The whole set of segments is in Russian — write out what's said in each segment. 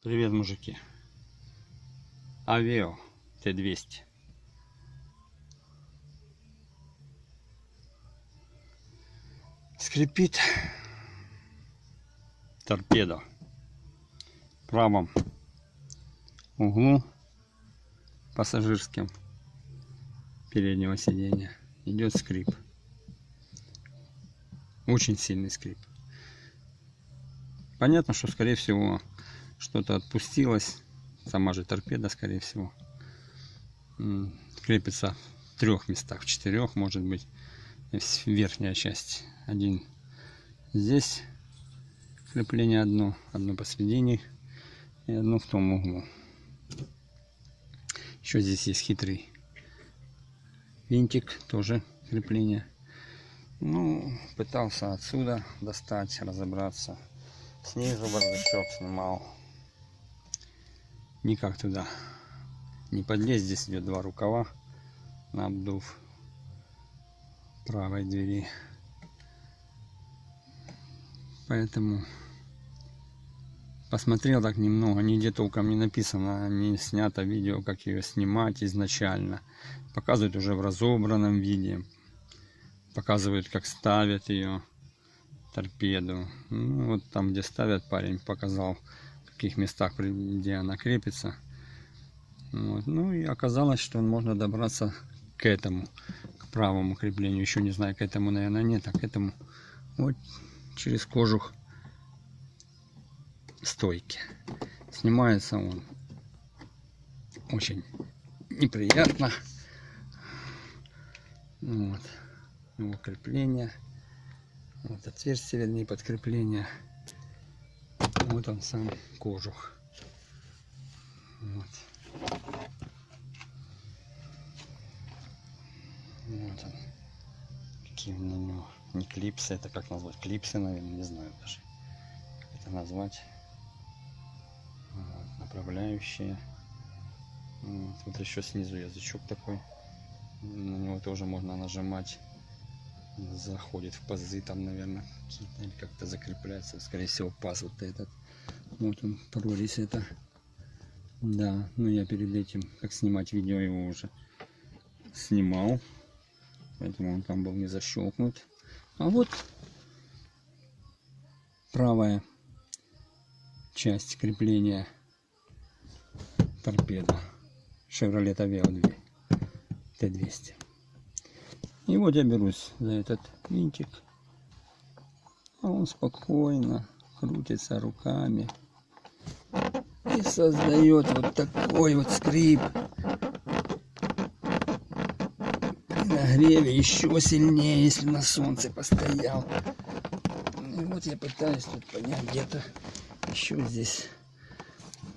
Привет, мужики. Авео Т-200. Скрипит торпеда в правом углу пассажирским переднего сиденья. Идет скрип. Очень сильный скрип. Понятно, что скорее всего что-то отпустилось. Сама же торпеда, скорее всего, крепится в 3 местах, в 4, может быть, верхняя часть. Один здесь крепление, одно посередине и одно в том углу. Еще здесь есть хитрый винтик, тоже крепление. Ну, пытался отсюда достать, разобраться. Снизу бардачок снимал. Никак туда не подлезть. Здесь идет 2 рукава на обдув правой двери. Поэтому посмотрел так немного. Нигде толком не написано, не снято видео, как ее снимать изначально. Показывают уже в разобранном виде. Показывают, как ставят ее торпеду. Ну, вот там, где ставят, парень показал, в каких местах, где она крепится. Вот. Ну и оказалось, что можно добраться к этому, к правому креплению. Еще не знаю, к этому, наверное, нет, а к этому вот через кожух стойки. Снимается он очень неприятно. Вот его крепление. Вот отверстие, вернее, подкрепление. Вот он сам кожух. Вот. Вот он. Какие на него не клипсы, это как назвать? Клипсы, наверное, не знаю даже, как это назвать. Вот, направляющие. Вот еще снизу язычок такой. На него тоже можно нажимать. Заходит в пазы, там, наверное, какие-то, или как-то закрепляется. Скорее всего, паз вот этот. Вот он, прорезь это. Да, но я перед этим, как снимать видео, его уже снимал. Поэтому он там был не защелкнут. А вот правая часть крепления торпеда Chevrolet Aveo Т-200. И вот я берусь за этот винтик, а он спокойно крутится руками и создает вот такой вот скрип. При нагреве еще сильнее, если на солнце постоял. И вот я пытаюсь тут понять, где-то еще здесь,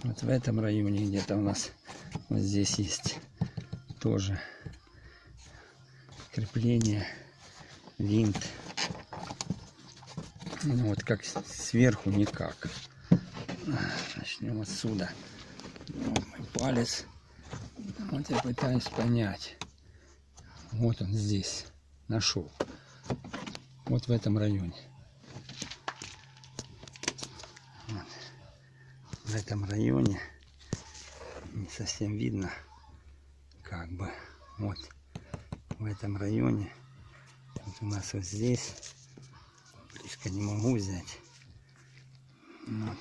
вот в этом районе, где-то у нас вот здесь есть тоже крепление, винт. Ну, вот как сверху никак. Начнем отсюда. Вот мой палец. Вот я пытаюсь понять. Вот он здесь. Нашел. Вот в этом районе. Вот. В этом районе не совсем видно. Как бы. Вот. В этом районе. Вот у нас вот здесь. Близко не могу взять. Вот.